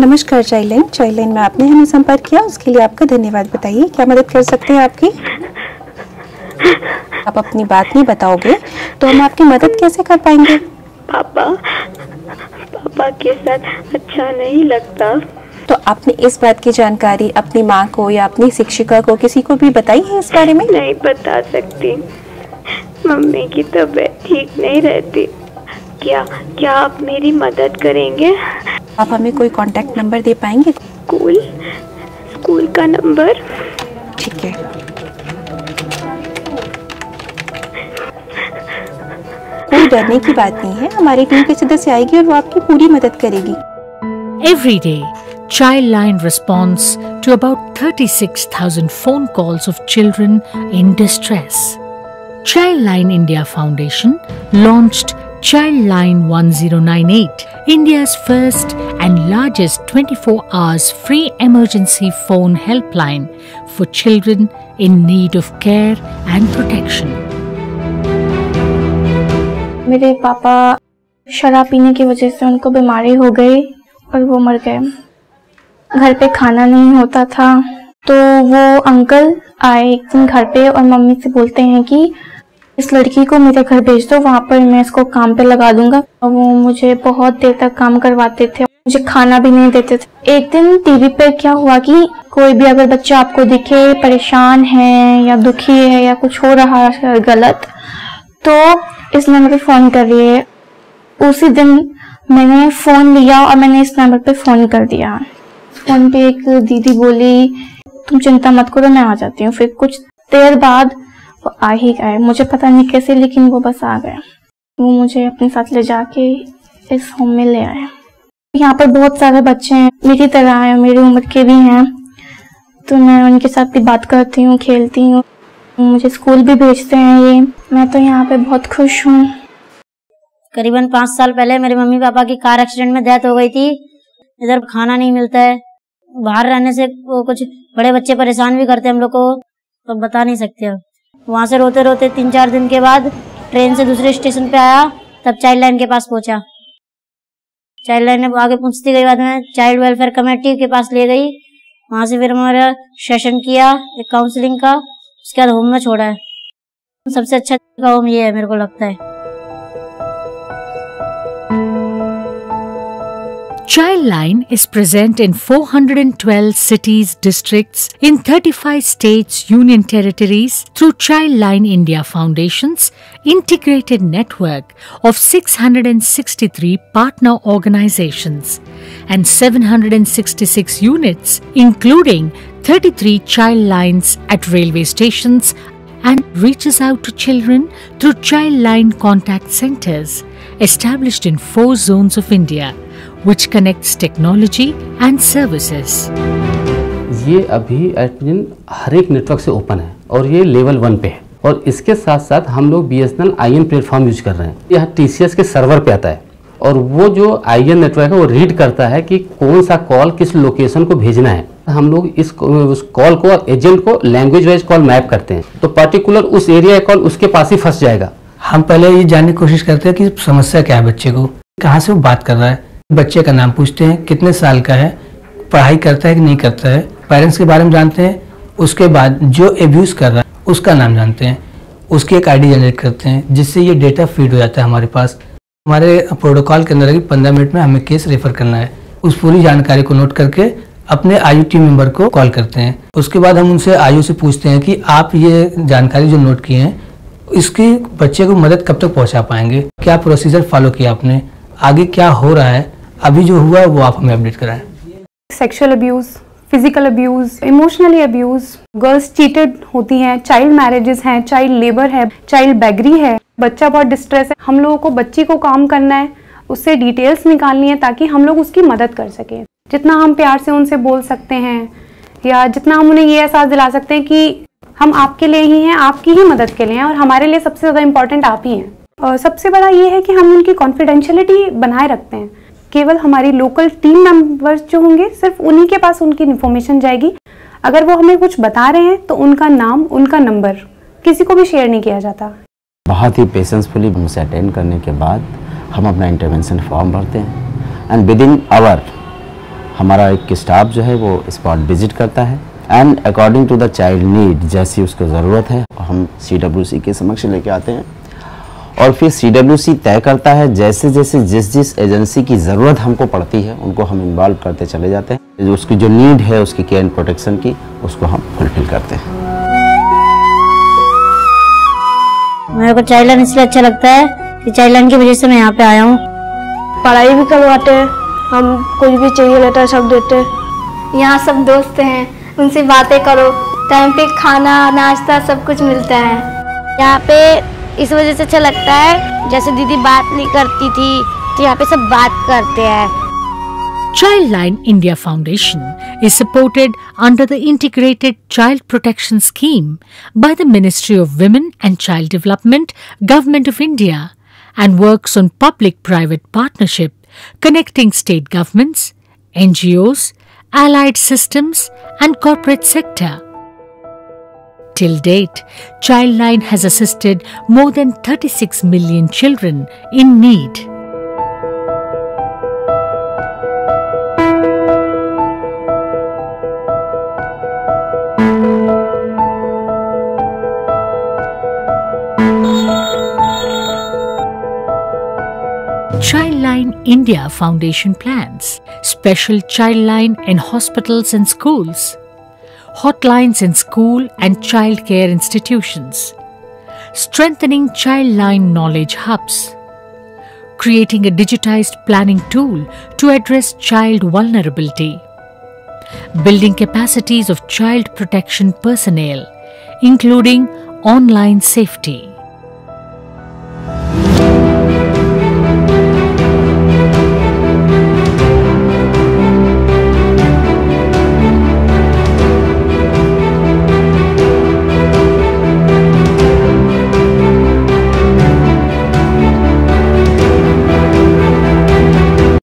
नमस्कार child line में आपने हमें संपर्क किया, उसके लिए आपका धन्यवाद। बताइए क्या मदद कर सकते हैं आपकी? आप अपनी बात नहीं बताओगे तो हम आपकी मदद कैसे कर पाएंगे? पापा के साथ अच्छा नहीं लगता। तो आपने इस बात की जानकारी अपनी माँ को या अपनी शिक्षिका को, किसी को भी बताई है इस बारे में? नहीं बता सकती, मम्मी की तबीयत ठीक नहीं रहती। क्या आप मेरी मदद करेंगे? आप हमें कोई कांटेक्ट नंबर दे पाएंगे? स्कूल का नंबर? ठीक है। कोई डरने की बात नहीं है, हमारी टीम के सदस्य आएगी और वो आपकी पूरी मदद करेगी। Every day, Childline responds to about 36,000 phone calls of children in distress. Childline India Foundation launched Childline 1098, India's first and largest 24 hours free emergency phone helpline for children in need of care and protection. मेरे पापा शराब पीने की वजह से उनको बीमारी हो गई और वो मर गए। घर पे खाना नहीं होता था तो वो अंकल आए एक दिन घर पे और मम्मी से बोलते हैं कि इस लड़की को मेरे घर भेज दो, वहाँ पर मैं इसको काम पे लगा दूंगा। और वो मुझे बहुत देर तक काम करवाते थे, मुझे खाना भी नहीं देते थे। एक दिन टीवी पे क्या हुआ कि कोई भी अगर बच्चा आपको दिखे परेशान है या दुखी है या कुछ हो रहा है गलत, तो इस नंबर पे फोन करिए। उसी दिन मैंने फोन लिया और मैंने इस नंबर पे फोन कर दिया। फोन पे एक दीदी बोली तुम चिंता मत करो, मैं आ जाती हूँ। फिर कुछ देर बाद वो आ ही गए, मुझे पता नहीं कैसे, लेकिन वो बस आ गए। वो मुझे अपने साथ ले जाके इस होम में ले आए। यहाँ पर बहुत सारे बच्चे हैं मेरी तरह हैं, मेरी उम्र के भी हैं, तो मैं उनके साथ भी बात करती हूँ, खेलती हूँ। मुझे स्कूल भी भेजते हैं ये। मैं तो यहाँ पे बहुत खुश हूँ। करीबन 5 साल पहले मेरे मम्मी पापा की कार एक्सीडेंट में डेथ हो गई थी। इधर खाना नहीं मिलता है, बाहर रहने से कुछ बड़े बच्चे परेशान भी करते हैं हम लोग को, तो बता नहीं सकते। अब वहाँ से रोते रोते 3-4 दिन के बाद ट्रेन से दूसरे स्टेशन पे आया, तब चाइल्ड लाइन के पास पहुंचा। चाइल्ड लाइन ने आगे पूछती गई, बाद में चाइल्ड वेलफेयर कमेटी के पास ले गई। वहाँ से फिर हमारा सेशन किया एक काउंसलिंग का, उसके बाद होम में छोड़ा है। सबसे अच्छा होम ये है मेरे को लगता है। Childline is present in 412 cities, districts in 35 states, union territories through Childline India Foundation's integrated network of 663 partner organizations and 766 units, including 33 child lines at railway stations, and reaches out to children through Childline contact centers established in 4 zones of India, which connects technology and services. ये अभी at present हर एक network से open है और ये level 1 पे है। और इसके साथ साथ हम लोग BSNL IN प्लेटफॉर्म यूज कर रहे हैं। यह TCS के सर्वर पे आता है और वो जो IN नेटवर्क है वो रीड करता है कि कौन सा कॉल किस लोकेशन को भेजना है। हम लोग उस कॉल को, एजेंट को लैंग्वेज वाइज कॉल मैप करते हैं, तो पर्टिकुलर उस एरिया का कॉल उसके पास ही फंस जाएगा। हम पहले ये जानने की कोशिश करते हैं कि समस्या क्या है बच्चे को, कहाँ से वो बात कर रहा है। बच्चे का नाम पूछते हैं, कितने साल का है, पढ़ाई करता है कि नहीं करता है, पेरेंट्स के बारे में जानते हैं। उसके बाद जो एब्यूज कर रहा है उसका नाम जानते हैं, उसकी एक आईडी जनरेट करते हैं, जिससे ये डेटा फीड हो जाता है हमारे पास। हमारे प्रोटोकॉल के अंदर है कि 15 मिनट में हमें केस रेफर करना है। उस पूरी जानकारी को नोट करके अपने आयु टीम मेंबर को कॉल करते हैं। उसके बाद हम उनसे आयु से पूछते हैं कि आप ये जानकारी जो नोट किए हैं इसकी बच्चे को मदद कब तक पहुंचा पाएंगे, क्या प्रोसीजर फॉलो किया आपने, आगे क्या हो रहा है, अभी जो हुआ है वो आप हमें अपडेट कराएं। Sexual abuse, physical abuse, emotionally abuse, girls cheated होती हैं, चाइल्ड मैरिजेस हैं, चाइल्ड लेबर है, चाइल्ड बेगरी है, बच्चा बहुत डिस्ट्रेस है। हम लोगों को बच्ची को काम करना है, उससे डिटेल्स निकालनी है ताकि हम लोग उसकी मदद कर सकें। जितना हम प्यार से उनसे बोल सकते हैं या जितना हम उन्हें ये एहसास दिला सकते हैं कि हम आपके लिए ही हैं, आपकी ही मदद के लिए हैं और हमारे लिए सबसे ज़्यादा इम्पोर्टेंट आप ही हैं। और सबसे बड़ा ये है कि हम उनकी कॉन्फिडेंशियलिटी बनाए रखते हैं। केवल हमारी लोकल टीम मेंबर्स जो होंगे सिर्फ उन्हीं के पास उनकी इन्फॉर्मेशन जाएगी। अगर वो हमें कुछ बता रहे हैं तो उनका नाम, उनका नंबर किसी को भी शेयर नहीं किया जाता। बहुत ही पेशेंसफुली हमसे अटेंड करने के बाद हम अपना इंटरवेंशन फॉर्म भरते हैं एंड विद इन आवर हमारा एक स्टाफ जो है वो स्पॉट विजिट करता है and according to the child need, जैसी उसको ज़रूरत है हम CWC के समक्ष लेके आते हैं और फिर CWC तय करता है जैसे जैसे जिस एजेंसी की ज़रूरत हमको पड़ती है उनको हम इन्वॉल्व करते चले जाते हैं। उसकी जो नीड है उसकी केयर एंड प्रोटेक्शन की, उसको हम फुलफिल करते हैं। मेरे को चाइल्ड लाइन इसलिए अच्छा लगता है कि चाइल्ड लाइन की वजह से मैं यहाँ पे आया हूँ। पढ़ाई भी करवाते हैं, हम कुछ भी चाहिए रहता है सब देते हैं। यहाँ सब दोस्त हैं, उनसे बातें करो, टाइम पे खाना नाश्ता सब कुछ मिलता है। यहाँ पे इस वजह से अच्छा लगता है, जैसे दीदी बात नहीं करती थी तो यहाँ पे सब बात करते हैं। Childline India Foundation is supported under the Integrated Child Protection Scheme by the Ministry of Women and Child Development, Government of India, and works on public-private partnership connecting state governments, NGOs, allied systems and corporate sector. Till date, Childline has assisted more than 36 million children in need. Childline India Foundation plans special Childline in hospitals and schools, hotlines in school and childcare institutions, strengthening Childline knowledge hubs, creating a digitized planning tool to address child vulnerability, building capacities of child protection personnel, including online safety.